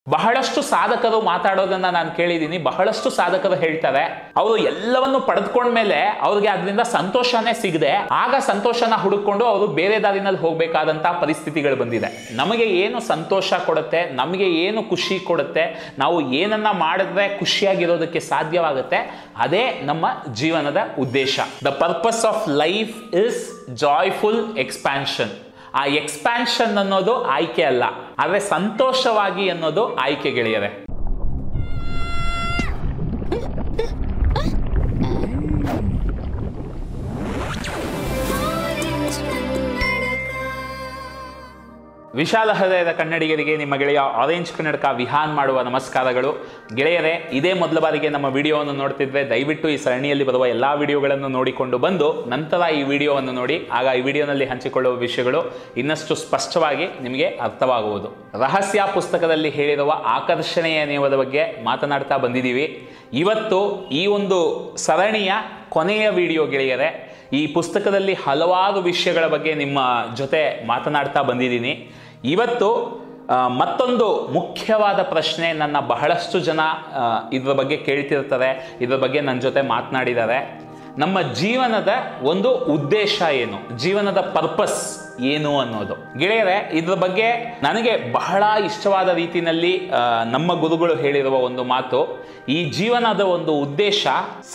ಬಹಳಷ್ಟು ಸಾಧಕರು ಮಾತಾಡೋದನ್ನ ನಾನು ಕೇಳಿದ್ದೀನಿ. ಬಹಳಷ್ಟು ಸಾಧಕರು ಹೇಳ್ತಾರೆ ಅವರು ಎಲ್ಲವನ್ನು ಪಡೆದುಕೊಂಡ್ಮೇಲೆ ಅವ್ರಿಗೆ ಅದರಿಂದ ಸಂತೋಷನೇ ಸಿಗದೆ ಆಗ ಸಂತೋಷನ ಹುಡುಕೊಂಡು ಅವರು ಬೇರೆ ದಾರಿನಲ್ಲಿ ಹೋಗ್ಬೇಕಾದಂತಹ ಪರಿಸ್ಥಿತಿಗಳು ಬಂದಿದೆ. ನಮಗೆ ಏನು ಸಂತೋಷ ಕೊಡುತ್ತೆ, ನಮಗೆ ಏನು ಖುಷಿ ಕೊಡುತ್ತೆ, ನಾವು ಏನನ್ನ ಮಾಡಿದ್ರೆ ಖುಷಿಯಾಗಿರೋದಕ್ಕೆ ಸಾಧ್ಯವಾಗುತ್ತೆ, ಅದೇ ನಮ್ಮ ಜೀವನದ ಉದ್ದೇಶ. The purpose of life is joyful expansion. ಆ ಎಕ್ಸ್ಪ್ಯಾನ್ಷನ್ ಅನ್ನೋದು ಆಯ್ಕೆ ಅಲ್ಲ, ಆದರೆ ಸಂತೋಷವಾಗಿ ಅನ್ನೋದು ಆಯ್ಕೆ ಗೆಳೆಯರೆ. ವಿಶಾಲ ಹೃದಯದ ಕನ್ನಡಿಗರಿಗೆ ನಿಮ್ಮ ಗೆಳೆಯ ಆರೆಂಜ್ ಕನ್ನಡಕ ವಿಹಾನ್ ಮಾಡುವ ನಮಸ್ಕಾರಗಳು. ಗೆಳೆಯರೇ, ಇದೇ ಮೊದಲ ಬಾರಿಗೆ ನಮ್ಮ ವಿಡಿಯೋವನ್ನು ನೋಡ್ತಿದ್ರೆ ದಯವಿಟ್ಟು ಈ ಸರಣಿಯಲ್ಲಿ ಬರುವ ಎಲ್ಲ ವಿಡಿಯೋಗಳನ್ನು ನೋಡಿಕೊಂಡು ಬಂದು ನಂತರ ಈ ವಿಡಿಯೋವನ್ನು ನೋಡಿ. ಆಗ ಈ ವಿಡಿಯೋನಲ್ಲಿ ಹಂಚಿಕೊಳ್ಳುವ ವಿಷಯಗಳು ಇನ್ನಷ್ಟು ಸ್ಪಷ್ಟವಾಗಿ ನಿಮಗೆ ಅರ್ಥವಾಗುವುದು. ರಹಸ್ಯ ಪುಸ್ತಕದಲ್ಲಿ ಹೇಳಿರುವ ಆಕರ್ಷಣೆಯ ನಿಯಮದ ಬಗ್ಗೆ ಮಾತನಾಡ್ತಾ ಬಂದಿದ್ದೀವಿ. ಇವತ್ತು ಈ ಒಂದು ಸರಣಿಯ ಕೊನೆಯ ವಿಡಿಯೋ ಗೆಳೆಯರೇ. ಈ ಪುಸ್ತಕದಲ್ಲಿ ಹಲವಾರು ವಿಷಯಗಳ ಬಗ್ಗೆ ನಿಮ್ಮ ಜೊತೆ ಮಾತನಾಡ್ತಾ ಬಂದಿದ್ದೀನಿ. ಇವತ್ತು ಮತ್ತೊಂದು ಮುಖ್ಯವಾದ ಪ್ರಶ್ನೆ ನನ್ನ ಬಹಳಷ್ಟು ಜನ ಇದ್ರ ಬಗ್ಗೆ ಕೇಳ್ತಿರ್ತಾರೆ, ಇದ್ರ ಬಗ್ಗೆ ನನ್ನ ಜೊತೆ ಮಾತನಾಡಿದ್ದಾರೆ. ನಮ್ಮ ಜೀವನದ ಒಂದು ಉದ್ದೇಶ ಏನು, ಜೀವನದ ಪರ್ಪಸ್ ಏನು ಅನ್ನೋದು. ಗೆಳೆಯರೆ, ಇದ್ರ ಬಗ್ಗೆ ನನಗೆ ಬಹಳ ಇಷ್ಟವಾದ ರೀತಿಯಲ್ಲಿ ನಮ್ಮ ಗುರುಗಳು ಹೇಳಿರುವ ಒಂದು ಮಾತು, ಈ ಜೀವನದ ಒಂದು ಉದ್ದೇಶ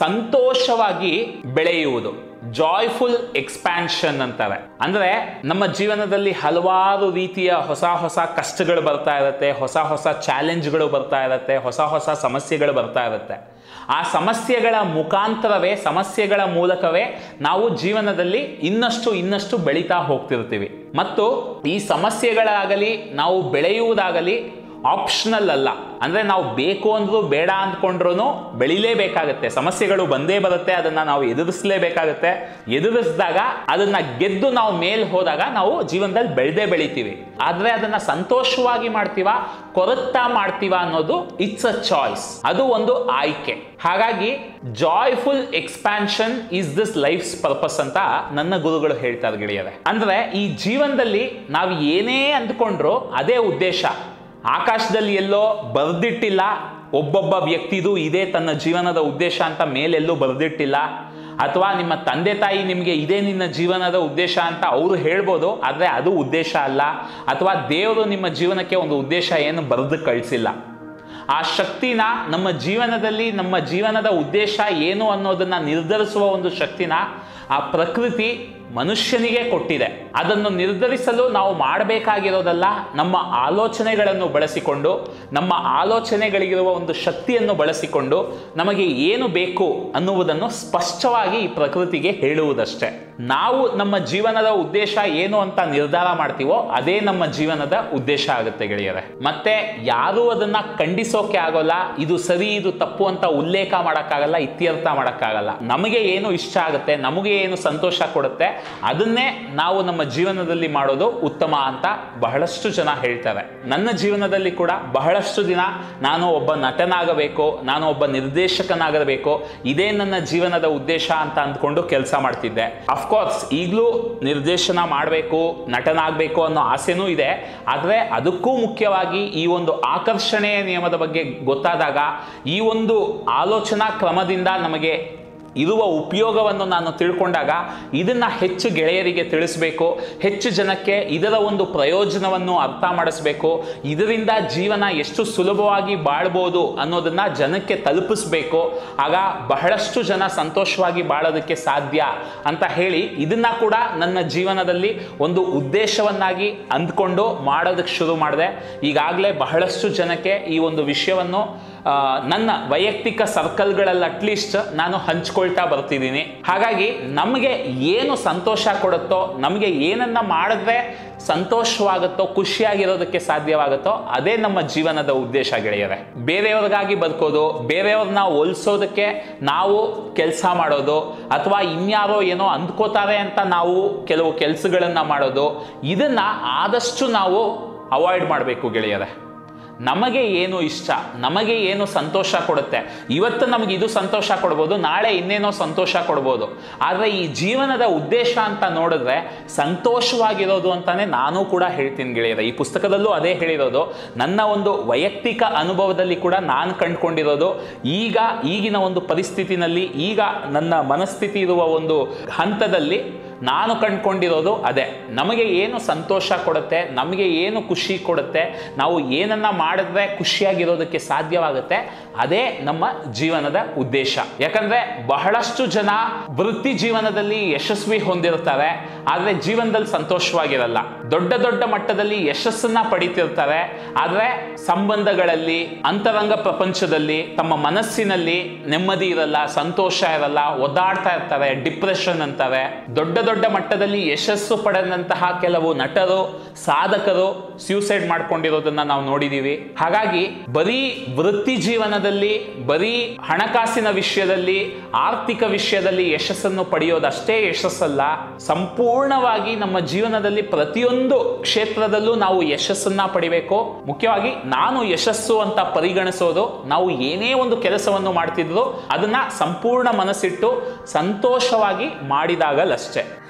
ಸಂತೋಷವಾಗಿ ಬೆಳೆಯುವುದು, ಜಾಯ್ಫುಲ್ ಎಕ್ಸ್ಪ್ಯಾನ್ಷನ್ ಅಂತಾರೆ. ಅಂದ್ರೆ ನಮ್ಮ ಜೀವನದಲ್ಲಿ ಹಲವಾರು ರೀತಿಯ ಹೊಸ ಹೊಸ ಕಷ್ಟಗಳು ಬರ್ತಾ ಇರುತ್ತೆ, ಹೊಸ ಹೊಸ ಚಾಲೆಂಜ್ಗಳು ಬರ್ತಾ ಇರುತ್ತೆ, ಹೊಸ ಹೊಸ ಸಮಸ್ಯೆಗಳು ಬರ್ತಾ ಇರುತ್ತೆ. ಆ ಸಮಸ್ಯೆಗಳ ಮುಖಾಂತರವೇ, ಸಮಸ್ಯೆಗಳ ಮೂಲಕವೇ ನಾವು ಜೀವನದಲ್ಲಿ ಇನ್ನಷ್ಟು ಬೆಳೀತಾ ಹೋಗ್ತಿರ್ತೀವಿ. ಮತ್ತು ಈ ಸಮಸ್ಯೆಗಳಾಗಲಿ ನಾವು ಬೆಳೆಯುವುದಾಗಲಿ ಆಪ್ಷನಲ್ ಅಲ್ಲ. ಅಂದ್ರೆ ನಾವು ಬೇಕು ಅಂದ್ರೂ ಬೇಡ ಅಂದ್ಕೊಂಡ್ರೂ ಬೆಳಿಲೇಬೇಕಾಗತ್ತೆ. ಸಮಸ್ಯೆಗಳು ಬಂದೇ ಬರುತ್ತೆ, ಅದನ್ನ ನಾವು ಎದುರಿಸಲೇಬೇಕಾಗತ್ತೆ. ಎದುರಿಸಿದಾಗ ಅದನ್ನ ಗೆದ್ದು ನಾವು ಮೇಲ್ ಹೋದಾಗ ನಾವು ಜೀವನದಲ್ಲಿ ಬೆಳಿತೀವಿ. ಆದ್ರೆ ಅದನ್ನ ಸಂತೋಷವಾಗಿ ಮಾಡ್ತೀವಾ, ಕೊರಗ್ತಾ ಮಾಡ್ತೀವಾ ಅನ್ನೋದು ಇಟ್ಸ್ ಅ ಚಾಯ್ಸ್, ಅದು ಒಂದು ಆಯ್ಕೆ. ಹಾಗಾಗಿ joyful expansion is this life's purpose ಅಂತ ನನ್ನ ಗುರುಗಳು ಹೇಳ್ತಾರೆ ಗೆಳೆಯರೆ. ಅಂದ್ರೆ ಈ ಜೀವನದಲ್ಲಿ ನಾವು ಏನೇ ಅಂದ್ಕೊಂಡ್ರು ಅದೇ ಉದ್ದೇಶ. ಆಕಾಶದಲ್ಲಿ ಎಲ್ಲೋ ಬರೆದಿಟ್ಟಿಲ್ಲ, ಒಬ್ಬೊಬ್ಬ ವ್ಯಕ್ತಿದು ಇದೇ ತನ್ನ ಜೀವನದ ಉದ್ದೇಶ ಅಂತ ಮೇಲೆಲ್ಲೂ ಬರೆದಿಟ್ಟಿಲ್ಲ. ಅಥವಾ ನಿಮ್ಮ ತಂದೆ ತಾಯಿ ನಿಮಗೆ ಇದೇ ನಿನ್ನ ಜೀವನದ ಉದ್ದೇಶ ಅಂತ ಅವರು ಹೇಳ್ಬೋದು, ಆದರೆ ಅದು ಉದ್ದೇಶ ಅಲ್ಲ. ಅಥವಾ ದೇವರು ನಿಮ್ಮ ಜೀವನಕ್ಕೆ ಒಂದು ಉದ್ದೇಶ ಏನು ಬರೆದು ಕಳಿಸಿಲ್ಲ. ಆ ಶಕ್ತಿನ ನಮ್ಮ ಜೀವನದಲ್ಲಿ, ನಮ್ಮ ಜೀವನದ ಉದ್ದೇಶ ಏನು ಅನ್ನೋದನ್ನ ನಿರ್ಧರಿಸುವ ಒಂದು ಶಕ್ತಿನ ಆ ಪ್ರಕೃತಿ ಮನುಷ್ಯನಿಗೆ ಕೊಟ್ಟಿದೆ. ಅದನ್ನು ನಿರ್ಧರಿಸಲು ನಾವು ಮಾಡಬೇಕಾಗಿರೋದಲ್ಲ, ನಮ್ಮ ಆಲೋಚನೆಗಳನ್ನು ಬಳಸಿಕೊಂಡು, ನಮ್ಮ ಆಲೋಚನೆಗಳಿಗಿರುವ ಒಂದು ಶಕ್ತಿಯನ್ನು ಬಳಸಿಕೊಂಡು ನಮಗೆ ಏನು ಬೇಕು ಅನ್ನುವುದನ್ನು ಸ್ಪಷ್ಟವಾಗಿ ಈ ಪ್ರಕೃತಿಗೆ ಹೇಳುವುದಷ್ಟೇ. ನಾವು ನಮ್ಮ ಜೀವನದ ಉದ್ದೇಶ ಏನು ಅಂತ ನಿರ್ಧಾರ ಮಾಡ್ತೀವೋ ಅದೇ ನಮ್ಮ ಜೀವನದ ಉದ್ದೇಶ ಆಗುತ್ತೆ ಗೆಳೆಯರೆ. ಮತ್ತೆ ಯಾರೂ ಅದನ್ನ ಖಂಡಿಸೋಕೆ ಆಗೋಲ್ಲ, ಇದು ಸರಿ ಇದು ತಪ್ಪು ಅಂತ ಉಲ್ಲೇಖ ಮಾಡೋಕ್ಕಾಗಲ್ಲ, ಇತ್ಯರ್ಥ ಮಾಡೋಕ್ಕಾಗಲ್ಲ. ನಮಗೆ ಏನು ಇಷ್ಟ ಆಗುತ್ತೆ, ನಮಗೆ ಏನು ಸಂತೋಷ ಕೊಡುತ್ತೆ ಅದನ್ನೇ ನಾವು ನಮ್ಮ ಜೀವನದಲ್ಲಿ ಮಾಡೋದು ಉತ್ತಮ ಅಂತ ಬಹಳಷ್ಟು ಜನ ಹೇಳ್ತಾರೆ. ನನ್ನ ಜೀವನದಲ್ಲಿ ಕೂಡ ಬಹಳಷ್ಟು ದಿನ ನಾನು ಒಬ್ಬ ನಟನಾಗಬೇಕು, ನಾನು ಒಬ್ಬ ನಿರ್ದೇಶಕನಾಗಬೇಕು, ಇದೇ ನನ್ನ ಜೀವನದ ಉದ್ದೇಶ ಅಂತ ಅಂದ್ಕೊಂಡು ಕೆಲಸ ಮಾಡ್ತಿದ್ದೆ. ಅಫ್ಕೋರ್ಸ್ ಈಗಲೂ ನಿರ್ದೇಶನ ಮಾಡಬೇಕು, ನಟನಾಗಬೇಕು ಅನ್ನೋ ಆಸೆನೂ ಇದೆ. ಆದರೆ ಅದಕ್ಕೂ ಮುಖ್ಯವಾಗಿ ಈ ಒಂದು ಆಕರ್ಷಣೆಯ ನಿಯಮದ ಬಗ್ಗೆ ಗೊತ್ತಾದಾಗ, ಈ ಒಂದು ಆಲೋಚನಾ ಕ್ರಮದಿಂದ ನಮಗೆ ಇರುವ ಉಪಯೋಗವನ್ನು ನಾನು ತಿಳ್ಕೊಂಡಾಗ ಇದನ್ನ ಹೆಚ್ಚು ಗೆಳೆಯರಿಗೆ ತಿಳಿಸಬೇಕು, ಹೆಚ್ಚು ಜನಕ್ಕೆ ಇದರ ಒಂದು ಪ್ರಯೋಜನವನ್ನು ಅರ್ಥ ಮಾಡಿಸ್ಬೇಕು, ಇದರಿಂದ ಜೀವನ ಎಷ್ಟು ಸುಲಭವಾಗಿ ಬಾಳ್ಬೋದು ಅನ್ನೋದನ್ನ ಜನಕ್ಕೆ ತಲುಪಿಸ್ಬೇಕು. ಆಗ ಬಹಳಷ್ಟು ಜನ ಸಂತೋಷವಾಗಿ ಬಾಳೋದಕ್ಕೆ ಸಾಧ್ಯ ಅಂತ ಹೇಳಿ ಇದನ್ನ ಕೂಡ ನನ್ನ ಜೀವನದಲ್ಲಿ ಒಂದು ಉದ್ದೇಶವನ್ನಾಗಿ ಅಂದ್ಕೊಂಡು ಮಾಡೋದಕ್ಕೆ ಶುರು ಮಾಡಿದೆ. ಈಗಾಗಲೇ ಬಹಳಷ್ಟು ಜನಕ್ಕೆ ಈ ಒಂದು ವಿಷಯವನ್ನು ನನ್ನ ವೈಯಕ್ತಿಕ ಸರ್ಕಲ್ಗಳಲ್ಲಿ ಅಟ್ಲೀಸ್ಟ್ ನಾನು ಹಂಚ್ಕೊಳ್ತಾ ಬರ್ತಿದ್ದೀನಿ. ಹಾಗಾಗಿ ನಮಗೆ ಏನು ಸಂತೋಷ ಕೊಡುತ್ತೋ, ನಮಗೆ ಏನನ್ನ ಮಾಡಿದ್ರೆ ಸಂತೋಷವಾಗುತ್ತೋ, ಖುಷಿಯಾಗಿರೋದಕ್ಕೆ ಸಾಧ್ಯವಾಗುತ್ತೋ ಅದೇ ನಮ್ಮ ಜೀವನದ ಉದ್ದೇಶ ಗೆಳೆಯರೆ. ಬೇರೆಯವ್ರಿಗಾಗಿ ಬದುಕೋದು, ಬೇರೆಯವ್ರನ್ನ ಹೋಲಿಸೋದಕ್ಕೆ ನಾವು ಕೆಲಸ ಮಾಡೋದು, ಅಥವಾ ಇನ್ಯಾರೋ ಏನೋ ಅಂದ್ಕೋತಾರೆ ಅಂತ ನಾವು ಕೆಲವು ಕೆಲಸಗಳನ್ನ ಮಾಡೋದು, ಇದನ್ನ ಆದಷ್ಟು ನಾವು ಅವಾಯ್ಡ್ ಮಾಡಬೇಕು ಗೆಳೆಯರೆ. ನಮಗೆ ಏನು ಇಷ್ಟ, ನಮಗೆ ಏನು ಸಂತೋಷ ಕೊಡುತ್ತೆ. ಇವತ್ತು ನಮಗೆ ಇದು ಸಂತೋಷ ಕೊಡ್ಬೋದು, ನಾಳೆ ಇನ್ನೇನೋ ಸಂತೋಷ ಕೊಡ್ಬೋದು. ಆದರೆ ಈ ಜೀವನದ ಉದ್ದೇಶ ಅಂತ ನೋಡಿದ್ರೆ ಸಂತೋಷವಾಗಿರೋದು ಅಂತಾನೆ ನಾನು ಕೂಡ ಹೇಳ್ತೀನಿ ಗೆಳೆಯರೆ. ಈ ಪುಸ್ತಕದಲ್ಲೂ ಅದೇ ಹೇಳಿರೋದು. ನನ್ನ ಒಂದು ವೈಯಕ್ತಿಕ ಅನುಭವದಲ್ಲಿ ಕೂಡ ನಾನು ಕಂಡುಕೊಂಡಿರೋದು, ಈಗಿನ ಒಂದು ಪರಿಸ್ಥಿತಿನಲ್ಲಿ, ಈಗ ನನ್ನ ಮನಸ್ಥಿತಿ ಇರುವ ಒಂದು ಹಂತದಲ್ಲಿ ನಾನು ಕಂಡುಕೊಂಡಿರೋದು ಅದೇ. ನಮಗೆ ಏನು ಸಂತೋಷ ಕೊಡುತ್ತೆ, ನಮಗೆ ಏನು ಖುಷಿ ಕೊಡುತ್ತೆ, ನಾವು ಏನನ್ನ ಮಾಡಿದ್ರೆ ಖುಷಿಯಾಗಿರೋದಕ್ಕೆ ಸಾಧ್ಯವಾಗುತ್ತೆ, ಅದೇ ನಮ್ಮ ಜೀವನದ ಉದ್ದೇಶ. ಯಾಕಂದ್ರೆ ಬಹಳಷ್ಟು ಜನ ವೃತ್ತಿ ಜೀವನದಲ್ಲಿ ಯಶಸ್ವಿ ಹೊಂದಿರ್ತಾರೆ, ಆದರೆ ಜೀವನದಲ್ಲಿ ಸಂತೋಷವಾಗಿರಲ್ಲ. ದೊಡ್ಡ ದೊಡ್ಡ ಮಟ್ಟದಲ್ಲಿ ಯಶಸ್ಸನ್ನ ಪಡಿತಿರ್ತಾರೆ, ಆದರೆ ಸಂಬಂಧಗಳಲ್ಲಿ, ಅಂತರಂಗ ಪ್ರಪಂಚದಲ್ಲಿ, ತಮ್ಮ ಮನಸ್ಸಿನಲ್ಲಿ ನೆಮ್ಮದಿ ಇರಲ್ಲ, ಸಂತೋಷ ಇರಲ್ಲ, ಒದ್ದಾಡ್ತಾ ಇರ್ತಾರೆ, ಡಿಪ್ರೆಷನ್ ಅಂತಾರೆ. ದೊಡ್ಡ ದೊಡ್ಡ ಮಟ್ಟದಲ್ಲಿ ಯಶಸ್ಸು ಪಡೆದಂತಹ ಕೆಲವು ನಟರು, ಸಾಧಕರು ಸ್ಯೂಸೈಡ್ ಮಾಡ್ಕೊಂಡಿರೋದನ್ನ ನಾವು ನೋಡಿದೀವಿ. ಹಾಗಾಗಿ ಬರೀ ವೃತ್ತಿ ಜೀವನದಲ್ಲಿ, ಬರೀ ಹಣಕಾಸಿನ ವಿಷಯದಲ್ಲಿ, ಆರ್ಥಿಕ ವಿಷಯದಲ್ಲಿ ಯಶಸ್ಸನ್ನು ಪಡೆಯೋದಷ್ಟೇ ಯಶಸ್ಸಲ್ಲ. ಸಂಪೂರ್ಣವಾಗಿ ನಮ್ಮ ಜೀವನದಲ್ಲಿ ಪ್ರತಿಯೊಂದು ಕ್ಷೇತ್ರದಲ್ಲೂ ನಾವು ಯಶಸ್ಸನ್ನ ಪಡಿಬೇಕು. ಮುಖ್ಯವಾಗಿ ನಾನು ಯಶಸ್ಸು ಅಂತ ಪರಿಗಣಿಸೋದು, ನಾವು ಏನೇ ಒಂದು ಕೆಲಸವನ್ನು ಮಾಡ್ತಿದ್ರು ಅದನ್ನ ಸಂಪೂರ್ಣ ಮನಸ್ಸಿಟ್ಟು ಸಂತೋಷವಾಗಿ ಮಾಡಿದಾಗಲಷ್ಟೇ.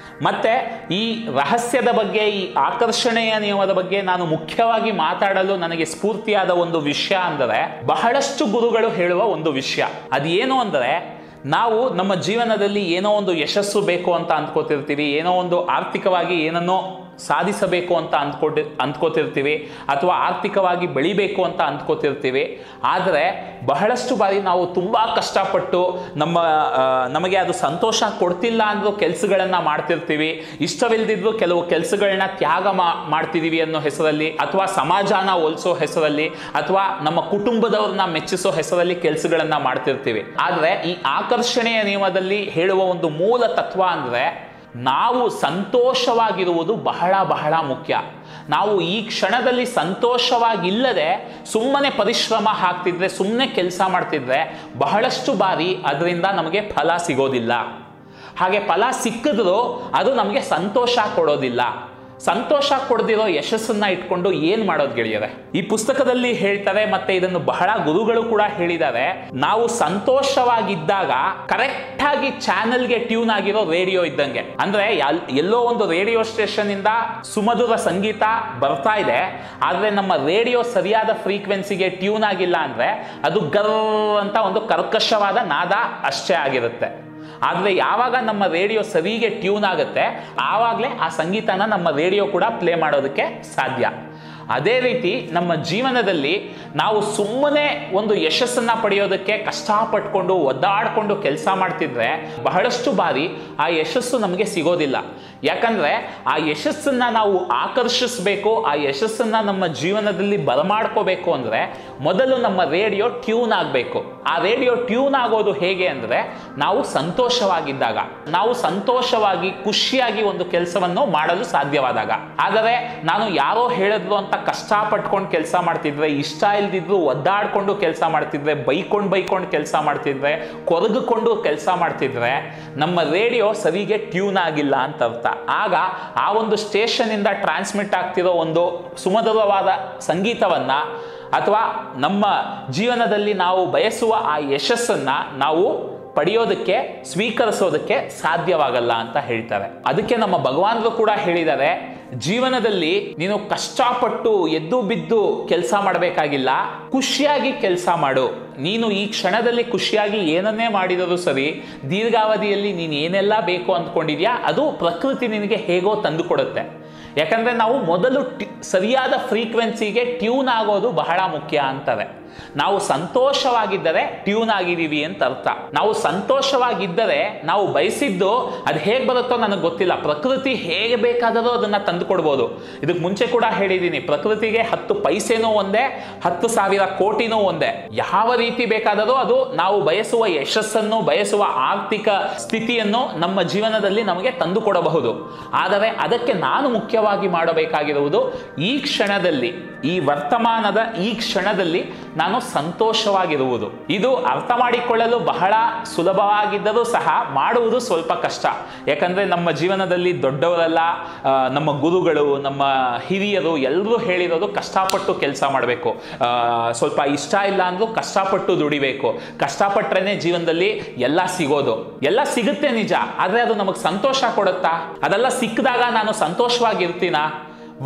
ಮತ್ತೆ ಈ ರಹಸ್ಯದ ಬಗ್ಗೆ, ಈ ಆಕರ್ಷಣೆಯ ನಿಯಮದ ಬಗ್ಗೆ ನಾನು ಮುಖ್ಯವಾಗಿ ಮಾತಾಡಲು ನನಗೆ ಸ್ಫೂರ್ತಿಯಾದ ಒಂದು ವಿಷಯ ಅಂದರೆ, ಬಹಳಷ್ಟು ಗುರುಗಳು ಹೇಳುವ ಒಂದು ವಿಷಯ. ಅದೇನು ಅಂದರೆ, ನಾವು ನಮ್ಮ ಜೀವನದಲ್ಲಿ ಏನೋ ಒಂದು ಯಶಸ್ಸು ಬೇಕು ಅಂತ ಅಂದ್ಕೋತಿರ್ತೀವಿ, ಏನೋ ಒಂದು ಆರ್ಥಿಕವಾಗಿ ಏನನ್ನೋ ಸಾಧಿಸಬೇಕು ಅಂತ ಅಂದ್ಕೋತಿರ್ತೀವಿ, ಅಥವಾ ಆರ್ಥಿಕವಾಗಿ ಬೆಳಿಬೇಕು ಅಂತ ಅಂದ್ಕೋತಿರ್ತೀವಿ. ಆದರೆ ಬಹಳಷ್ಟು ಬಾರಿ ನಾವು ತುಂಬ ಕಷ್ಟಪಟ್ಟು ನಮಗೆ ಅದು ಸಂತೋಷ ಕೊಡ್ತಿಲ್ಲ ಅಂದ್ರೂ ಕೆಲಸಗಳನ್ನು ಮಾಡ್ತಿರ್ತೀವಿ. ಇಷ್ಟವಿಲ್ಲದಿದ್ರು ಕೆಲವು ಕೆಲಸಗಳನ್ನ ತ್ಯಾಗ ಮಾಡ್ತಿದ್ದೀವಿ ಅನ್ನೋ ಹೆಸರಲ್ಲಿ, ಅಥವಾ ಸಮಾಜನ ಹೋಲಿಸೋ ಹೆಸರಲ್ಲಿ, ಅಥವಾ ನಮ್ಮ ಕುಟುಂಬದವ್ರನ್ನ ಮೆಚ್ಚಿಸೋ ಹೆಸರಲ್ಲಿ ಕೆಲಸಗಳನ್ನು ಮಾಡ್ತಿರ್ತೀವಿ. ಆದರೆ ಈ ಆಕರ್ಷಣೆಯ ನಿಯಮದಲ್ಲಿ ಹೇಳುವ ಒಂದು ಮೂಲ ತತ್ವ ಅಂದರೆ, ನಾವು ಸಂತೋಷವಾಗಿರುವುದು ಬಹಳ ಬಹಳ ಮುಖ್ಯ. ನಾವು ಈ ಕ್ಷಣದಲ್ಲಿ ಸಂತೋಷವಾಗಿಲ್ಲದೆ ಸುಮ್ಮನೆ ಪರಿಶ್ರಮ ಹಾಕ್ತಿದ್ರೆ, ಸುಮ್ಮನೆ ಕೆಲಸ ಮಾಡ್ತಿದ್ರೆ ಬಹಳಷ್ಟು ಬಾರಿ ಅದರಿಂದ ನಮಗೆ ಫಲ ಸಿಗೋದಿಲ್ಲ. ಹಾಗೆ ಫಲ ಸಿಕ್ಕಿದ್ರೂ ಅದು ನಮಗೆ ಸಂತೋಷ ಕೊಡೋದಿಲ್ಲ. ಸಂತೋಷ ಕೊಡದಿರೋ ಯಶಸ್ಸನ್ನ ಇಟ್ಕೊಂಡು ಏನ್ ಮಾಡೋದು ಗೆಳೆಯರೆ? ಈ ಪುಸ್ತಕದಲ್ಲಿ ಹೇಳ್ತಾರೆ, ಮತ್ತೆ ಇದನ್ನು ಬಹಳ ಗುರುಗಳು ಕೂಡ ಹೇಳಿದ್ದಾರೆ, ನಾವು ಸಂತೋಷವಾಗಿದ್ದಾಗ ಕರೆಕ್ಟ್ ಆಗಿ ಚಾನೆಲ್ಗೆ ಟ್ಯೂನ್ ಆಗಿರೋ ರೇಡಿಯೋ ಇದ್ದಂಗೆ. ಅಂದ್ರೆ ಎಲ್ಲೋ ಒಂದು ರೇಡಿಯೋ ಸ್ಟೇಷನ್ ಇಂದ ಸುಮಧುರ ಸಂಗೀತ ಬರ್ತಾ ಇದೆ, ಆದ್ರೆ ನಮ್ಮ ರೇಡಿಯೋ ಸರಿಯಾದ ಫ್ರೀಕ್ವೆನ್ಸಿಗೆ ಟ್ಯೂನ್ ಆಗಿಲ್ಲ ಅಂದ್ರೆ ಅದು ಗರ್ ಅಂತ ಒಂದು ಕರ್ಕಶವಾದ ನಾದ ಅಷ್ಟೇ ಆಗಿರುತ್ತೆ. ಆದರೆ ಯಾವಾಗ ನಮ್ಮ ರೇಡಿಯೋ ಸರಿಗೆ ಟ್ಯೂನ್ ಆಗುತ್ತೆ, ಆವಾಗಲೇ ಆ ಸಂಗೀತನ ನಮ್ಮ ರೇಡಿಯೋ ಕೂಡ ಪ್ಲೇ ಮಾಡೋದಕ್ಕೆ ಸಾಧ್ಯ. ಅದೇ ರೀತಿ ನಮ್ಮ ಜೀವನದಲ್ಲಿ ನಾವು ಸುಮ್ಮನೆ ಒಂದು ಯಶಸ್ಸನ್ನ ಪಡೆಯೋದಕ್ಕೆ ಕಷ್ಟಪಟ್ಕೊಂಡು ಒದ್ದಾಡಿಕೊಂಡು ಕೆಲಸ ಮಾಡ್ತಿದ್ರೆ ಬಹಳಷ್ಟು ಬಾರಿ ಆ ಯಶಸ್ಸು ನಮಗೆ ಸಿಗೋದಿಲ್ಲ. ಯಾಕಂದ್ರೆ ಆ ಯಶಸ್ಸನ್ನ ನಾವು ಆಕರ್ಷಿಸಬೇಕು, ಆ ಯಶಸ್ಸನ್ನ ನಮ್ಮ ಜೀವನದಲ್ಲಿ ಬರಮಾಡ್ಕೋಬೇಕು ಅಂದ್ರೆ ಮೊದಲು ನಮ್ಮ ರೇಡಿಯೋ ಟ್ಯೂನ್ ಆಗಬೇಕು. ಆ ರೇಡಿಯೋ ಟ್ಯೂನ್ ಆಗೋದು ಹೇಗೆ ಅಂದ್ರೆ, ನಾವು ಸಂತೋಷವಾಗಿದ್ದಾಗ, ನಾವು ಸಂತೋಷವಾಗಿ ಖುಷಿಯಾಗಿ ಒಂದು ಕೆಲಸವನ್ನು ಮಾಡಲು ಸಾಧ್ಯವಾದಾಗ. ಆದರೆ ನಾನು ಯಾರೋ ಹೇಳಿದ್ರು ಅಂತ ಕಷ್ಟಪಟ್ಕೊಂಡು ಕೆಲಸ ಮಾಡ್ತಿದ್ರೆ, ಇಷ್ಟ ಇಲ್ದಿದ್ರು ಒದ್ದಾಡ್ಕೊಂಡು ಕೆಲಸ ಮಾಡ್ತಿದ್ರೆ, ಬೈಕೊಂಡು ಕೆಲಸ ಮಾಡ್ತಿದ್ರೆ, ಕೊರಗಿಕೊಂಡು ಕೆಲಸ ಮಾಡ್ತಿದ್ರೆ ನಮ್ಮ ರೇಡಿಯೋ ಸರಿಗೆ ಟ್ಯೂನ್ ಆಗಿಲ್ಲ ಅಂತ ಅರ್ಥ. ಆಗ ಆ ಒಂದು ಸ್ಟೇಷನ್ ಇಂದ ಟ್ರಾನ್ಸ್ಮಿಟ್ ಆಗ್ತಿರೋ ಒಂದು ಸುಮಧುರವಾದ ಸಂಗೀತವನ್ನ, ಅಥವಾ ನಮ್ಮ ಜೀವನದಲ್ಲಿ ನಾವು ಬಯಸುವ ಆ ಯಶಸ್ಸನ್ನ ನಾವು ಪಡೆಯೋದಕ್ಕೆ, ಸ್ವೀಕರಿಸೋದಕ್ಕೆ ಸಾಧ್ಯವಾಗಲ್ಲ ಅಂತ ಹೇಳ್ತಾರೆ. ಅದಕ್ಕೆ ನಮ್ಮ ಭಗವಾನರು ಕೂಡ ಹೇಳಿದ್ದಾರೆ, ಜೀವನದಲ್ಲಿ ನೀನು ಕಷ್ಟಪಟ್ಟು ಎದ್ದು ಬಿದ್ದು ಕೆಲಸ ಮಾಡಬೇಕಾಗಿಲ್ಲ, ಖುಷಿಯಾಗಿ ಕೆಲಸ ಮಾಡು. ನೀನು ಈ ಕ್ಷಣದಲ್ಲಿ ಖುಷಿಯಾಗಿ ಏನನ್ನೇ ಮಾಡಿದರೂ ಸರಿ, ದೀರ್ಘಾವಧಿಯಲ್ಲಿ ನೀನು ಏನೆಲ್ಲ ಬೇಕು ಅಂದ್ಕೊಂಡಿದ್ಯಾ ಅದು ಪ್ರಕೃತಿ ನಿನಗೆ ಹೇಗೋ ತಂದು ಕೊಡುತ್ತೆ. ಯಾಕಂದ್ರೆ ನಾವು ಮೊದಲು ಸರಿಯಾದ ಫ್ರೀಕ್ವೆನ್ಸಿಗೆ ಟ್ಯೂನ್ ಆಗೋದು ಬಹಳ ಮುಖ್ಯ ಅಂತಾರೆ. ನಾವು ಸಂತೋಷವಾಗಿದ್ದರೆ ಟ್ಯೂನ್ ಆಗಿದ್ದೀವಿ ಅಂತ ಅರ್ಥ. ನಾವು ಸಂತೋಷವಾಗಿದ್ದರೆ ನಾವು ಬಯಸಿದ್ದು ಅದು ಹೇಗೆ ಬರುತ್ತೋ ನನಗೆ ಗೊತ್ತಿಲ್ಲ, ಪ್ರಕೃತಿ ಹೇಗೆ ಬೇಕಾದರೂ ಅದನ್ನ ತಂದು ಕೊಡ್ಬೋದು. ಇದಕ್ಕೆ ಮುಂಚೆ ಕೂಡ ಹೇಳಿದ್ದೀನಿ, ಪ್ರಕೃತಿಗೆ 10 ಪೈಸೆನೂ ಒಂದೇ, 10,000 ಕೋಟಿನೂ ಒಂದೇ. ಯಾವ ರೀತಿ ಬೇಕಾದರೂ ಅದು ನಾವು ಬಯಸುವ ಯಶಸ್ಸನ್ನು, ಬಯಸುವ ಆರ್ಥಿಕ ಸ್ಥಿತಿಯನ್ನು ನಮ್ಮ ಜೀವನದಲ್ಲಿ ನಮಗೆ ತಂದು ಕೊಡಬಹುದು. ಆದರೆ ಅದಕ್ಕೆ ನಾನು ಮುಖ್ಯವಾಗಿ ಮಾಡಬೇಕಾಗಿರುವುದು, ಈ ಕ್ಷಣದಲ್ಲಿ, ಈ ವರ್ತಮಾನದ ಈ ಕ್ಷಣದಲ್ಲಿ ನಾನು ಸಂತೋಷವಾಗಿರುವುದು. ಇದು ಅರ್ಥ ಮಾಡಿಕೊಳ್ಳಲು ಬಹಳ ಸುಲಭವಾಗಿದ್ದರೂ ಸಹ ಮಾಡುವುದು ಸ್ವಲ್ಪ ಕಷ್ಟ. ಯಾಕಂದ್ರೆ ನಮ್ಮ ಜೀವನದಲ್ಲಿ ದೊಡ್ಡವರೆಲ್ಲ, ನಮ್ಮ ಗುರುಗಳು, ನಮ್ಮ ಹಿರಿಯರು ಎಲ್ಲರೂ ಹೇಳಿರೋದು ಕಷ್ಟಪಟ್ಟು ಕೆಲಸ ಮಾಡಬೇಕು, ಸ್ವಲ್ಪ ಇಷ್ಟ ಇಲ್ಲ ಅಂದ್ರೂ ಕಷ್ಟಪಟ್ಟು ದುಡಿಬೇಕು, ಕಷ್ಟಪಟ್ರೇನೆ ಜೀವನದಲ್ಲಿ ಎಲ್ಲ ಸಿಗೋದು. ಎಲ್ಲ ಸಿಗುತ್ತೆ ನಿಜ, ಆದ್ರೆ ಅದು ನಮಗೆ ಸಂತೋಷ ಕೊಡುತ್ತಾ? ಅದೆಲ್ಲ ಸಿಕ್ಕಿದಾಗ ನಾನು ಸಂತೋಷವಾಗಿರ್ತೀನಾ?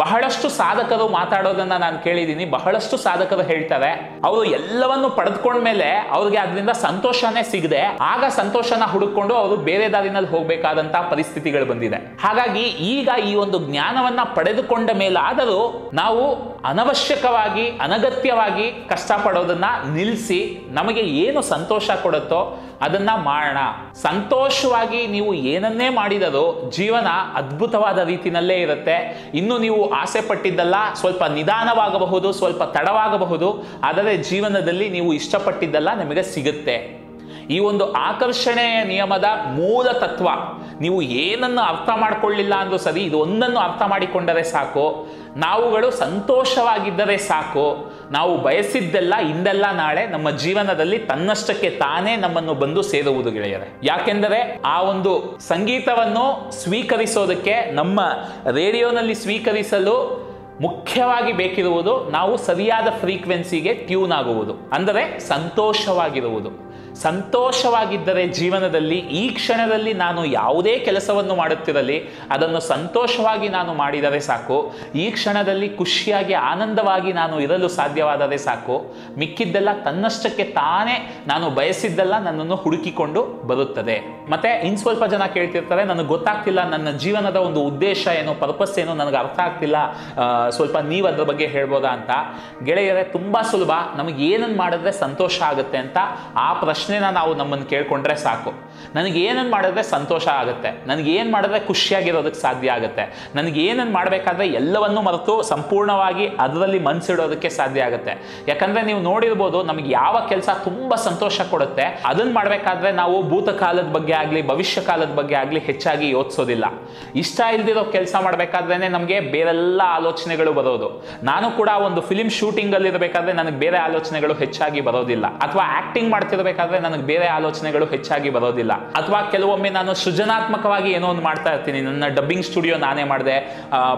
ಬಹಳಷ್ಟು ಸಾಧಕರು ಮಾತಾಡೋದನ್ನ ನಾನು ಕೇಳಿದ್ದೀನಿ. ಬಹಳಷ್ಟು ಸಾಧಕರು ಹೇಳ್ತಾರೆ ಅವರು ಎಲ್ಲವನ್ನು ಪಡೆದುಕೊಂಡ್ಮೇಲೆ ಅವ್ರಿಗೆ ಅದರಿಂದ ಸಂತೋಷನೇ ಸಿಗದೆ ಆಗ ಸಂತೋಷನ ಹುಡುಕೊಂಡು ಅವರು ಬೇರೆ ದಾರಿನಲ್ಲಿ ಹೋಗ್ಬೇಕಾದಂತಹ ಪರಿಸ್ಥಿತಿಗಳು ಬಂದಿದೆ. ಹಾಗಾಗಿ ಈಗ ಈ ಒಂದು ಜ್ಞಾನವನ್ನ ಪಡೆದುಕೊಂಡ ಮೇಲಾದರೂ ನಾವು ಅನವಶ್ಯಕವಾಗಿ ಅನಗತ್ಯವಾಗಿ ಕಷ್ಟಪಡೋದನ್ನ ನಿಲ್ಲಿಸಿ ನಮಗೆ ಏನು ಸಂತೋಷ ಕೊಡುತ್ತೋ ಅದನ್ನ ಮಾಡೋಣ. ಸಂತೋಷವಾಗಿ ನೀವು ಏನನ್ನೇ ಮಾಡಿದರೂ ಜೀವನ ಅದ್ಭುತವಾದ ರೀತಿಯಲ್ಲೇ ಇರುತ್ತೆ. ಇನ್ನು ನೀವು ಆಸೆ ಪಟ್ಟಿದ್ದಲ್ಲ ಸ್ವಲ್ಪ ನಿಧಾನವಾಗಬಹುದು, ಸ್ವಲ್ಪ ತಡವಾಗಬಹುದು, ಆದರೆ ಜೀವನದಲ್ಲಿ ನೀವು ಇಷ್ಟಪಟ್ಟಿದ್ದಲ್ಲ ನಿಮಗೆ ಸಿಗುತ್ತೆ. ಈ ಒಂದು ಆಕರ್ಷಣೆಯ ನಿಯಮದ ಮೂಲ ತತ್ವ ನೀವು ಏನನ್ನು ಅರ್ಥ ಮಾಡಿಕೊಳ್ಳಿಲ್ಲ ಅಂದ್ರೂ ಸರಿ, ಇದು ಒಂದನ್ನು ಅರ್ಥ ಮಾಡಿಕೊಂಡರೆ ಸಾಕು. ನಾವುಗಳು ಸಂತೋಷವಾಗಿದ್ದರೆ ಸಾಕು. ನಾವು ಬಯಸಿದ್ದೆಲ್ಲ ಇಂದೆಲ್ಲ ನಾಳೆ ನಮ್ಮ ಜೀವನದಲ್ಲಿ ತನ್ನಷ್ಟಕ್ಕೆ ತಾನೇ ನಮ್ಮನ್ನು ಬಂದು ಸೇರುವುದು ಗೆಳೆಯರೆ. ಯಾಕೆಂದರೆ ಆ ಒಂದು ಸಂಗೀತವನ್ನು ಸ್ವೀಕರಿಸೋದಕ್ಕೆ, ನಮ್ಮ ರೇಡಿಯೋನಲ್ಲಿ ಸ್ವೀಕರಿಸಲು ಮುಖ್ಯವಾಗಿ ಬೇಕಿರುವುದು ನಾವು ಸರಿಯಾದ ಫ್ರೀಕ್ವೆನ್ಸಿಗೆ ಟ್ಯೂನ್ ಆಗುವುದು, ಅಂದರೆ ಸಂತೋಷವಾಗಿರುವುದು. ಸಂತೋಷವಾಗಿದ್ದರೆ ಜೀವನದಲ್ಲಿ ಈ ಕ್ಷಣದಲ್ಲಿ ನಾನು ಯಾವುದೇ ಕೆಲಸವನ್ನು ಮಾಡುತ್ತಿರಲಿ ಅದನ್ನು ಸಂತೋಷವಾಗಿ ನಾನು ಮಾಡಿದರೆ ಸಾಕು. ಈ ಕ್ಷಣದಲ್ಲಿ ಖುಷಿಯಾಗಿ ಆನಂದವಾಗಿ ನಾನು ಇರಲು ಸಾಧ್ಯವಾದರೆ ಸಾಕು. ಮಿಕ್ಕಿದ್ದೆಲ್ಲ ತನ್ನಷ್ಟಕ್ಕೆ ತಾನೇ ನಾನು ಬಯಸಿದ್ದೆಲ್ಲ ನನ್ನನ್ನು ಹುಡುಕಿಕೊಂಡು ಬರುತ್ತದೆ. ಮತ್ತೆ ಇನ್ ಸ್ವಲ್ಪ ಜನ ಕೇಳ್ತಿರ್ತಾರೆ, ನನಗೆ ಗೊತ್ತಾಗ್ತಿಲ್ಲ, ನನ್ನ ಜೀವನದ ಒಂದು ಉದ್ದೇಶ ಏನು, ಪರ್ಪಸ್ ಏನು ನನಗೆ ಅರ್ಥ ಆಗ್ತಿಲ್ಲ, ಸ್ವಲ್ಪ ನೀವು ಅದ್ರ ಬಗ್ಗೆ ಹೇಳ್ಬೋದಾ ಅಂತ. ಗೆಳೆಯರೇ, ತುಂಬಾ ಸುಲಭ. ನಮಗೆ ಏನನ್ನು ಮಾಡಿದ್ರೆ ಸಂತೋಷ ಆಗುತ್ತೆ ಅಂತ ಆ ಪ್ರಶ್ನೆನ ನಾವು ನಮ್ಮನ್ನು ಕೇಳ್ಕೊಂಡ್ರೆ ಸಾಕು. ನನಗೆ ಏನನ್ನು ಮಾಡಿದ್ರೆ ಸಂತೋಷ ಆಗುತ್ತೆ, ನನಗೆ ಏನು ಮಾಡಿದ್ರೆ ಖುಷಿಯಾಗಿರೋದಕ್ಕೆ ಸಾಧ್ಯ ಆಗುತ್ತೆ, ನನಗೆ ಏನನ್ನು ಮಾಡಬೇಕಾದ್ರೆ ಎಲ್ಲವನ್ನೂ ಮರೆತು ಸಂಪೂರ್ಣವಾಗಿ ಅದರಲ್ಲಿ ಮನಸ್ಸಿಡೋದಕ್ಕೆ ಸಾಧ್ಯ ಆಗುತ್ತೆ. ಯಾಕಂದ್ರೆ ನೀವು ನೋಡಿರ್ಬೋದು, ನಮಗೆ ಯಾವ ಕೆಲಸ ತುಂಬಾ ಸಂತೋಷ ಕೊಡುತ್ತೆ ಅದನ್ನು ಮಾಡಬೇಕಾದ್ರೆ ನಾವು ಭೂತಕಾಲದ ಬಗ್ಗೆ ಆಗಲಿ ಭವಿಷ್ಯ ಕಾಲದ ಬಗ್ಗೆ ಆಗಲಿ ಹೆಚ್ಚಾಗಿ ಯೋಚಿಸೋದಿಲ್ಲ. ಇಷ್ಟ ಇಲ್ದಿರೋ ಕೆಲಸ ಮಾಡಬೇಕಾದ್ರೇನೆ ನಮಗೆ ಬೇರೆಲ್ಲ ಆಲೋಚನೆಗಳು ಬರೋದು. ನಾನು ಕೂಡ ಒಂದು ಫಿಲ್ಮ್ ಶೂಟಿಂಗ್ ಅಲ್ಲಿ ಇರಬೇಕಾದ್ರೆ ನನಗೆ ಬೇರೆ ಆಲೋಚನೆಗಳು ಹೆಚ್ಚಾಗಿ ಬರೋದಿಲ್ಲ, ಅಥವಾ ಆಕ್ಟಿಂಗ್ ಮಾಡ್ತಿರ್ಬೇಕಾದ್ರೆ ನನಗೆ ಬೇರೆ ಆಲೋಚನೆಗಳು ಹೆಚ್ಚಾಗಿ ಬರೋದಿಲ್ಲ, ಅಥವಾ ಕೆಲವೊಮ್ಮೆ ನಾನು ಸೃಜನಾತ್ಮಕವಾಗಿ ಏನೋ ಒಂದು ಮಾಡ್ತಾ ಇರ್ತೀನಿ. ನನ್ನ ಡಬ್ಬಿಂಗ್ ಸ್ಟುಡಿಯೋ ನಾನೇ ಮಾಡಿದೆ,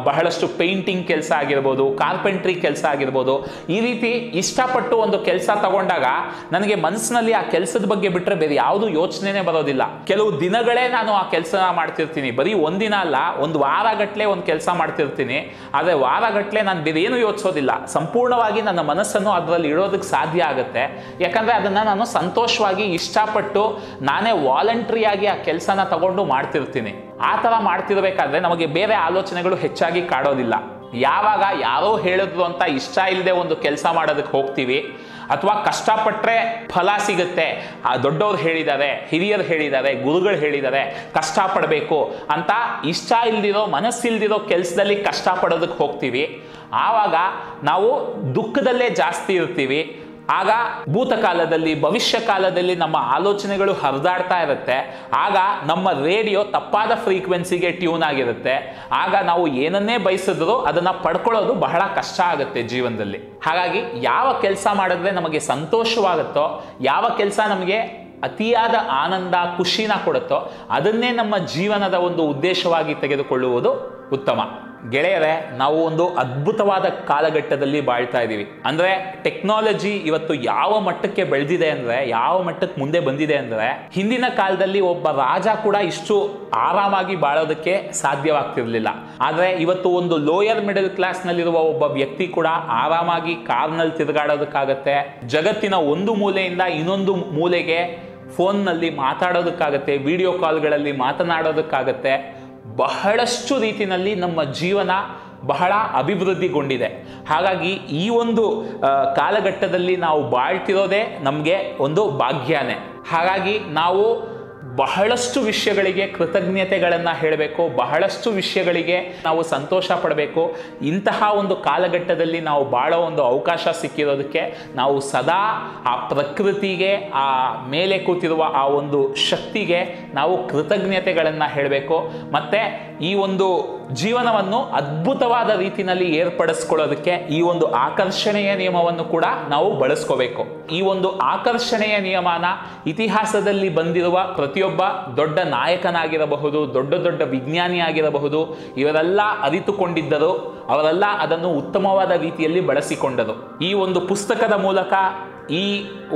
ಬಹಳಷ್ಟು ಪೇಂಟಿಂಗ್ ಕೆಲಸ ಆಗಿರ್ಬೋದು, ಕಾರ್ಪೆಂಟ್ರಿ ಕೆಲಸ ಆಗಿರ್ಬೋದು. ಈ ರೀತಿ ಇಷ್ಟಪಟ್ಟು ಒಂದು ಕೆಲಸ ತಗೊಂಡಾಗ ನನಗೆ ಮನಸ್ಸಿನಲ್ಲಿ ಆ ಕೆಲಸದ ಬಗ್ಗೆ ಬಿಟ್ಟರೆ ಬೇರೆ ಯಾವುದು ಯೋಚನೆನೇ ಬರೋದಿಲ್ಲ. ಕೆಲವು ದಿನಗಳೇ ನಾನು ಆ ಕೆಲಸ ಮಾಡ್ತಿರ್ತೀನಿ, ಬರೀ ಒಂದಿನ ಅಲ್ಲ, ಒಂದು ವಾರ ಗಟ್ಟಲೆ ಒಂದು ಕೆಲಸ ಮಾಡ್ತಿರ್ತೀನಿ. ಆದರೆ ವಾರ ಗಟ್ಟಲೆ ನಾನು ಬೇರೆ ಏನು ಯೋಚಿಸೋದಿಲ್ಲ, ಸಂಪೂರ್ಣವಾಗಿ ನನ್ನ ಮನಸ್ಸನ್ನು ಅದರಲ್ಲಿ ಇಡೋದಕ್ಕೆ ಸಾಧ್ಯ ಆಗುತ್ತೆ. ಯಾಕಂದ್ರೆ ಅದನ್ನ ನಾನು ಸಂತೋಷವಾಗಿ ಇಷ್ಟಪಟ್ಟು ನಾನೇ ವಾಲಂಟ್ರಿಯಾಗಿ ಆ ಕೆಲಸನ ತಗೊಂಡು ಮಾಡ್ತಿರ್ತೀನಿ. ಆ ಥರ ಮಾಡ್ತಿರ್ಬೇಕಾದ್ರೆ ನಮಗೆ ಬೇರೆ ಆಲೋಚನೆಗಳು ಹೆಚ್ಚಾಗಿ ಕಾಡೋದಿಲ್ಲ. ಯಾವಾಗ ಯಾರೋ ಹೇಳಿದ್ರು ಅಂತ ಇಷ್ಟ ಇಲ್ಲದೆ ಒಂದು ಕೆಲಸ ಮಾಡೋದಕ್ಕೆ ಹೋಗ್ತೀವಿ, ಅಥವಾ ಕಷ್ಟಪಟ್ಟರೆ ಫಲ ಸಿಗುತ್ತೆ, ಆ ದೊಡ್ಡವ್ರು ಹೇಳಿದ್ದಾರೆ, ಹಿರಿಯರು ಹೇಳಿದ್ದಾರೆ, ಗುರುಗಳು ಹೇಳಿದ್ದಾರೆ ಕಷ್ಟಪಡಬೇಕು ಅಂತ ಇಷ್ಟ ಇಲ್ದಿರೋ ಮನಸ್ಸಿಲ್ದಿರೋ ಕೆಲಸದಲ್ಲಿ ಕಷ್ಟಪಡೋದಕ್ಕೆ ಹೋಗ್ತೀವಿ. ಆವಾಗ ನಾವು ದುಃಖದಲ್ಲೇ ಜಾಸ್ತಿ ಇರ್ತೀವಿ. ಆಗ ಭೂತಕಾಲದಲ್ಲಿ ಭವಿಷ್ಯ ಕಾಲದಲ್ಲಿ ನಮ್ಮ ಆಲೋಚನೆಗಳು ಹರಿದಾಡ್ತಾ ಇರುತ್ತೆ. ಆಗ ನಮ್ಮ ರೇಡಿಯೋ ತಪ್ಪಾದ ಫ್ರೀಕ್ವೆನ್ಸಿಗೆ ಟ್ಯೂನ್ ಆಗಿರುತ್ತೆ. ಆಗ ನಾವು ಏನನ್ನೇ ಬಯಸಿದ್ರು ಅದನ್ನ ಪಡ್ಕೊಳ್ಳೋದು ಬಹಳ ಕಷ್ಟ ಆಗುತ್ತೆ ಜೀವನದಲ್ಲಿ. ಹಾಗಾಗಿ ಯಾವ ಕೆಲಸ ಮಾಡಿದ್ರೆ ನಮಗೆ ಸಂತೋಷವಾಗುತ್ತೋ, ಯಾವ ಕೆಲಸ ನಮಗೆ ಅತಿಯಾದ ಆನಂದ ಖುಷಿನ ಕೊಡುತ್ತೋ ಅದನ್ನೇ ನಮ್ಮ ಜೀವನದ ಒಂದು ಉದ್ದೇಶವಾಗಿ ತೆಗೆದುಕೊಳ್ಳುವುದು ಉತ್ತಮ. ಗೆಳೆಯರೇ, ನಾವು ಒಂದು ಅದ್ಭುತವಾದ ಕಾಲಘಟ್ಟದಲ್ಲಿ ಬಾಳ್ತಾ ಇದ್ದೀವಿ. ಅಂದರೆ ಟೆಕ್ನಾಲಜಿ ಇವತ್ತು ಯಾವ ಮಟ್ಟಕ್ಕೆ ಬೆಳೆದಿದೆ ಅಂದರೆ, ಯಾವ ಮಟ್ಟಕ್ಕೆ ಮುಂದೆ ಬಂದಿದೆ ಅಂದರೆ, ಹಿಂದಿನ ಕಾಲದಲ್ಲಿ ಒಬ್ಬ ರಾಜ ಕೂಡ ಇಷ್ಟು ಆರಾಮಾಗಿ ಬಾಳೋದಕ್ಕೆ ಸಾಧ್ಯವಾಗ್ತಿರ್ಲಿಲ್ಲ. ಆದರೆ ಇವತ್ತು ಒಂದು ಲೋಯರ್ ಮಿಡಲ್ ಕ್ಲಾಸ್ನಲ್ಲಿರುವ ಒಬ್ಬ ವ್ಯಕ್ತಿ ಕೂಡ ಆರಾಮಾಗಿ ಕಾರ್ನಲ್ಲಿ ತಿರುಗಾಡೋದಕ್ಕಾಗತ್ತೆ, ಜಗತ್ತಿನ ಒಂದು ಮೂಲೆಯಿಂದ ಇನ್ನೊಂದು ಮೂಲೆಗೆ ಫೋನ್ನಲ್ಲಿ ಮಾತಾಡೋದಕ್ಕಾಗತ್ತೆ, ವಿಡಿಯೋ ಕಾಲ್ಗಳಲ್ಲಿ ಮಾತನಾಡೋದಕ್ಕಾಗತ್ತೆ. ಬಹಳಷ್ಟು ರೀತಿಯಲ್ಲಿ ನಮ್ಮ ಜೀವನ ಬಹಳ ಅಭಿವೃದ್ಧಿಗೊಂಡಿದೆ. ಹಾಗಾಗಿ ಈ ಒಂದು ಕಾಲಘಟ್ಟದಲ್ಲಿ ನಾವು ಬಾಳ್ತಿರೋದೇ ನಮಗೆ ಒಂದು ಭಾಗ್ಯನೇ. ಹಾಗಾಗಿ ನಾವು ಬಹಳಷ್ಟು ವಿಷಯಗಳಿಗೆ ಕೃತಜ್ಞತೆಗಳನ್ನು ಹೇಳಬೇಕು, ಬಹಳಷ್ಟು ವಿಷಯಗಳಿಗೆ ನಾವು ಸಂತೋಷ ಪಡಬೇಕು. ಇಂತಹ ಒಂದು ಕಾಲಘಟ್ಟದಲ್ಲಿ ನಾವು ಬಾಳೋ ಒಂದು ಅವಕಾಶ ಸಿಕ್ಕಿರೋದಕ್ಕೆ ನಾವು ಸದಾ ಆ ಪ್ರಕೃತಿಗೆ, ಆ ಮೇಲೆ ಕೂತಿರುವ ಆ ಒಂದು ಶಕ್ತಿಗೆ ನಾವು ಕೃತಜ್ಞತೆಗಳನ್ನು ಹೇಳಬೇಕು. ಮತ್ತು ಈ ಒಂದು ಜೀವನವನ್ನು ಅದ್ಭುತವಾದ ರೀತಿಯಲ್ಲಿ ಏರ್ಪಡಿಸ್ಕೊಳ್ಳೋದಕ್ಕೆ ಈ ಒಂದು ಆಕರ್ಷಣೆಯ ನಿಯಮವನ್ನು ಕೂಡ ನಾವು ಬಳಸ್ಕೋಬೇಕು. ಈ ಒಂದು ಆಕರ್ಷಣೆಯ ನಿಯಮನ ಇತಿಹಾಸದಲ್ಲಿ ಬಂದಿರುವ ಪ್ರತಿಯೊಬ್ಬ ದೊಡ್ಡ ನಾಯಕನಾಗಿರಬಹುದು, ದೊಡ್ಡ ದೊಡ್ಡ ವಿಜ್ಞಾನಿ ಆಗಿರಬಹುದು, ಇವರೆಲ್ಲ ಅರಿತುಕೊಂಡಿದ್ದರು, ಅವರೆಲ್ಲ ಅದನ್ನು ಉತ್ತಮವಾದ ರೀತಿಯಲ್ಲಿ ಬಳಸಿಕೊಂಡರು. ಈ ಒಂದು ಪುಸ್ತಕದ ಮೂಲಕ, ಈ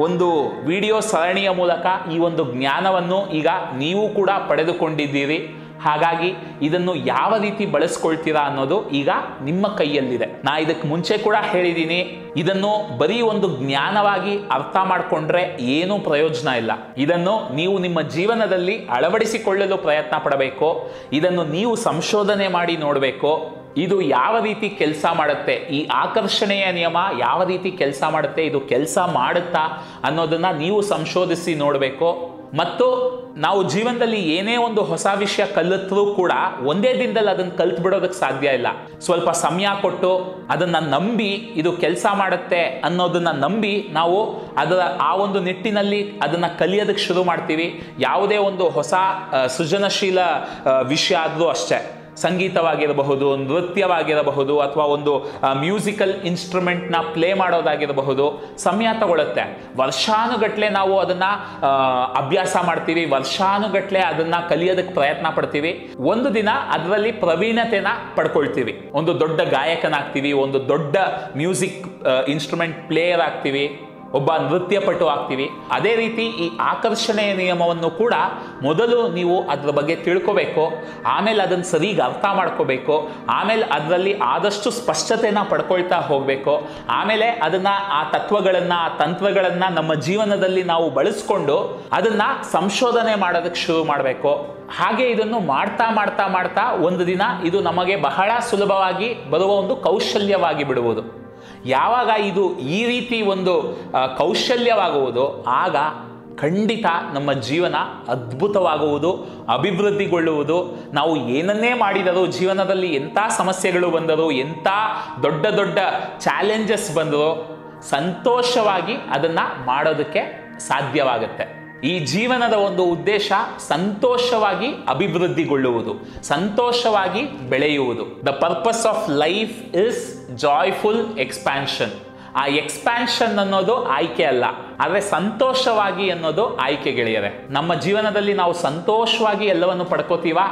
ಒಂದು ವಿಡಿಯೋ ಸರಣಿಯ ಮೂಲಕ ಈ ಒಂದು ಜ್ಞಾನವನ್ನು ಈಗ ನೀವು ಕೂಡ ಪಡೆದುಕೊಂಡಿದ್ದೀರಿ. ಹಾಗಾಗಿ ಇದನ್ನು ಯಾವ ರೀತಿ ಬಳಸ್ಕೊಳ್ತೀರಾ ಅನ್ನೋದು ಈಗ ನಿಮ್ಮ ಕೈಯಲ್ಲಿದೆ. ನಾ ಇದಕ್ಕೆ ಮುಂಚೆ ಕೂಡ ಹೇಳಿದ್ದೀನಿ, ಇದನ್ನು ಬರೀ ಒಂದು ಜ್ಞಾನವಾಗಿ ಅರ್ಥ ಮಾಡಿಕೊಂಡ್ರೆ ಏನೂ ಪ್ರಯೋಜನ ಇಲ್ಲ. ಇದನ್ನು ನೀವು ನಿಮ್ಮ ಜೀವನದಲ್ಲಿ ಅಳವಡಿಸಿಕೊಳ್ಳಲು ಪ್ರಯತ್ನ ಪಡಬೇಕು. ಇದನ್ನು ನೀವು ಸಂಶೋಧನೆ ಮಾಡಿ ನೋಡಬೇಕು. ಇದು ಯಾವ ರೀತಿ ಕೆಲಸ ಮಾಡುತ್ತೆ, ಈ ಆಕರ್ಷಣೆಯ ನಿಯಮ ಯಾವ ರೀತಿ ಕೆಲಸ ಮಾಡುತ್ತೆ, ಇದು ಕೆಲಸ ಮಾಡುತ್ತಾ ಅನ್ನೋದನ್ನ ನೀವು ಸಂಶೋಧಿಸಿ ನೋಡಬೇಕು. ಮತ್ತು ನಾವು ಜೀವನದಲ್ಲಿ ಏನೇ ಒಂದು ಹೊಸ ವಿಷಯ ಕಲಿತರೂ ಕೂಡ ಒಂದೇ ದಿನದಲ್ಲಿ ಅದನ್ನು ಕಲ್ತು ಬಿಡೋದಕ್ಕೆ ಸಾಧ್ಯ ಇಲ್ಲ. ಸ್ವಲ್ಪ ಸಮಯ ಕೊಟ್ಟು ಅದನ್ನು ನಂಬಿ ಇದು ಕೆಲಸ ಮಾಡುತ್ತೆ ಅನ್ನೋದನ್ನ ನಂಬಿ ನಾವು ಅದರ ಆ ಒಂದು ನಿಟ್ಟಿನಲ್ಲಿ ಅದನ್ನು ಕಲಿಯೋದಕ್ಕೆ ಶುರು ಮಾಡ್ತೀವಿ. ಯಾವುದೇ ಒಂದು ಹೊಸ ಸೃಜನಶೀಲ ವಿಷಯ ಆದರೂ ಅಷ್ಟೇ, ಸಂಗೀತವಾಗಿರಬಹುದು, ನೃತ್ಯವಾಗಿರಬಹುದು, ಅಥವಾ ಒಂದು ಮ್ಯೂಸಿಕಲ್ ಇನ್ಸ್ಟ್ರೂಮೆಂಟ್ನ ಪ್ಲೇ ಮಾಡೋದಾಗಿರಬಹುದು, ಸಮಯ ತಗೊಳುತ್ತೆ. ವರ್ಷಾನುಗಟ್ಲೆ ನಾವು ಅದನ್ನು ಅಭ್ಯಾಸ ಮಾಡ್ತೀವಿ, ವರ್ಷಾನುಗಟ್ಲೆ ಅದನ್ನು ಕಲಿಯೋದಕ್ಕೆ ಪ್ರಯತ್ನ ಪಡ್ತೀವಿ. ಒಂದು ದಿನ ಅದರಲ್ಲಿ ಪ್ರವೀಣತೆನ ಪಡ್ಕೊಳ್ತೀವಿ, ಒಂದು ದೊಡ್ಡ ಗಾಯಕನಾಗ್ತೀವಿ, ಒಂದು ದೊಡ್ಡ ಮ್ಯೂಸಿಕ್ ಇನ್ಸ್ಟ್ರೂಮೆಂಟ್ ಪ್ಲೇಯರ್ ಆಗ್ತೀವಿ, ಒಬ್ಬ ನೃತ್ಯಪಟು ಆಗ್ತೀವಿ. ಅದೇ ರೀತಿ ಈ ಆಕರ್ಷಣೆಯ ನಿಯಮವನ್ನು ಕೂಡ ಮೊದಲು ನೀವು ಅದರ ಬಗ್ಗೆ ತಿಳ್ಕೋಬೇಕು, ಆಮೇಲೆ ಅದನ್ನು ಸರಿಗೆ ಅರ್ಥ ಮಾಡ್ಕೋಬೇಕು, ಆಮೇಲೆ ಅದರಲ್ಲಿ ಆದಷ್ಟು ಸ್ಪಷ್ಟತೆನ ಪಡ್ಕೊಳ್ತಾ ಹೋಗಬೇಕು. ಆಮೇಲೆ ಅದನ್ನು, ಆ ತತ್ವಗಳನ್ನು, ಆ ತಂತ್ರಗಳನ್ನು ನಮ್ಮ ಜೀವನದಲ್ಲಿ ನಾವು ಬಳಸ್ಕೊಂಡು ಅದನ್ನು ಸಂಶೋಧನೆ ಮಾಡೋದಕ್ಕೆ ಶುರು ಮಾಡಬೇಕು. ಹಾಗೆ ಇದನ್ನು ಮಾಡ್ತಾ ಮಾಡ್ತಾ ಮಾಡ್ತಾ ಒಂದು ದಿನ ಇದು ನಮಗೆ ಬಹಳ ಸುಲಭವಾಗಿ ಬರುವ ಒಂದು ಕೌಶಲ್ಯವಾಗಿ ಬಿಡುವುದು. ಯಾವಾಗ ಇದು ಈ ರೀತಿ ಒಂದು ಕೌಶಲ್ಯವಾಗುವುದು, ಆಗ ಖಂಡಿತ ನಮ್ಮ ಜೀವನ ಅದ್ಭುತವಾಗುವುದು, ಅಭಿವೃದ್ಧಿಗೊಳ್ಳುವುದು. ನಾವು ಏನನ್ನೇ ಮಾಡಿದರೂ, ಜೀವನದಲ್ಲಿ ಎಂಥ ಸಮಸ್ಯೆಗಳು ಬಂದರೂ, ಎಂಥ ದೊಡ್ಡ ದೊಡ್ಡ ಚಾಲೆಂಜಸ್ ಬಂದರೂ ಸಂತೋಷವಾಗಿ ಅದನ್ನು ಮಾಡೋದಕ್ಕೆ ಸಾಧ್ಯವಾಗುತ್ತೆ. ಈ ಜೀವನದ ಒಂದು ಉದ್ದೇಶ ಸಂತೋಷವಾಗಿ ಅಭಿವೃದ್ಧಿಗೊಳ್ಳುವುದು, ಸಂತೋಷವಾಗಿ ಬೆಳೆಯುವುದು. The purpose of life is joyful expansion. ಆ ಎಕ್ಸ್ಪ್ಯಾನ್ಷನ್ ಅನ್ನೋದು ಆಯ್ಕೆ ಅಲ್ಲ, ಆದರೆ ಸಂತೋಷವಾಗಿ ಅನ್ನೋದು ಆಯ್ಕೆ ಗೆಳೆಯರೆ. ನಮ್ಮ ಜೀವನದಲ್ಲಿ ನಾವು ಸಂತೋಷವಾಗಿ ಎಲ್ಲವನ್ನು ಪಡ್ಕೋತೀವಾ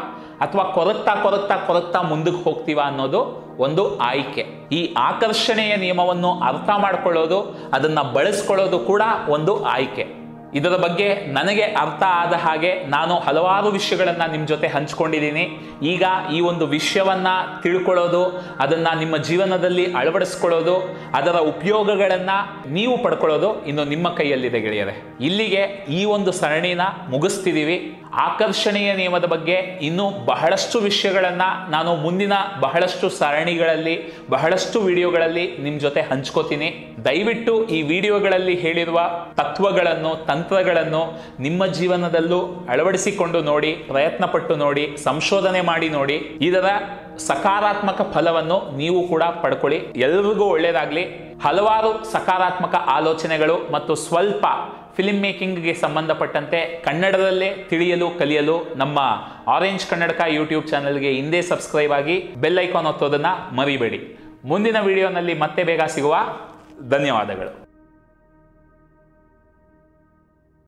ಅಥವಾ ಕೊರಗ್ತಾ ಮುಂದಕ್ಕೆ ಹೋಗ್ತೀವಾ ಅನ್ನೋದು ಒಂದು ಆಯ್ಕೆ. ಈ ಆಕರ್ಷಣೆಯ ನಿಯಮವನ್ನು ಅರ್ಥ ಮಾಡ್ಕೊಳ್ಳೋದು, ಅದನ್ನು ಬಳಸ್ಕೊಳ್ಳೋದು ಕೂಡ ಒಂದು ಆಯ್ಕೆ. ಇದರ ಬಗ್ಗೆ ನನಗೆ ಅರ್ಥ ಆದ ಹಾಗೆ ನಾನು ಹಲವಾರು ವಿಷಯಗಳನ್ನು ನಿಮ್ಮ ಜೊತೆ ಹಂಚ್ಕೊಂಡಿದ್ದೀನಿ. ಈಗ ಈ ಒಂದು ವಿಷಯವನ್ನು ತಿಳ್ಕೊಳ್ಳೋದು, ಅದನ್ನು ನಿಮ್ಮ ಜೀವನದಲ್ಲಿ ಅಳವಡಿಸ್ಕೊಳ್ಳೋದು, ಅದರ ಉಪಯೋಗಗಳನ್ನು ನೀವು ಪಡ್ಕೊಳ್ಳೋದು ಇನ್ನು ನಿಮ್ಮ ಕೈಯಲ್ಲಿದೆ ಗೆಳೆಯರೆ. ಇಲ್ಲಿಗೆ ಈ ಒಂದು ಸರಣಿನ ಮುಗಿಸ್ತಿದ್ದೀವಿ. ಆಕರ್ಷಣೆಯ ನಿಯಮದ ಬಗ್ಗೆ ಇನ್ನೂ ಬಹಳಷ್ಟು ವಿಷಯಗಳನ್ನು ನಾನು ಮುಂದಿನ ಬಹಳಷ್ಟು ಸರಣಿಗಳಲ್ಲಿ, ಬಹಳಷ್ಟು ವಿಡಿಯೋಗಳಲ್ಲಿ ನಿಮ್ಮ ಜೊತೆ ಹಂಚ್ಕೋತೀನಿ. ದಯವಿಟ್ಟು ಈ ವಿಡಿಯೋಗಳಲ್ಲಿ ಹೇಳಿರುವ ತತ್ವಗಳನ್ನು, ತಂತ್ರಗಳನ್ನು ನಿಮ್ಮ ಜೀವನದಲ್ಲೂ ಅಳವಡಿಸಿಕೊಂಡು ನೋಡಿ, ಪ್ರಯತ್ನ ಪಟ್ಟು ನೋಡಿ, ಸಂಶೋಧನೆ ಮಾಡಿ ನೋಡಿ. ಇದರ ಸಕಾರಾತ್ಮಕ ಫಲವನ್ನು ನೀವು ಕೂಡ ಪಡ್ಕೊಳ್ಳಿ. ಎಲ್ಲರಿಗೂ ಒಳ್ಳೆಯದಾಗಲಿ. ಹಲವಾರು ಸಕಾರಾತ್ಮಕ ಆಲೋಚನೆಗಳು ಮತ್ತು ಸ್ವಲ್ಪ ಫಿಲ್ಮ್ ಮೇಕಿಂಗ್ಗೆ ಸಂಬಂಧಪಟ್ಟಂತೆ ಕನ್ನಡದಲ್ಲೇ ತಿಳಿಯಲು ಕಲಿಯಲು ನಮ್ಮ ಆರೆಂಜ್ ಕನ್ನಡಕ ಯೂಟ್ಯೂಬ್ ಚಾನಲ್ಗೆ ಹಿಂದೆ ಸಬ್ಸ್ಕ್ರೈಬ್ ಆಗಿ ಬೆಲ್ ಐಕಾನ್ ಒತ್ತೋದನ್ನು ಮರಿಬೇಡಿ. ಮುಂದಿನ ವಿಡಿಯೋನಲ್ಲಿ ಮತ್ತೆ ಬೇಗ ಸಿಗುವ. ಧನ್ಯವಾದಗಳು.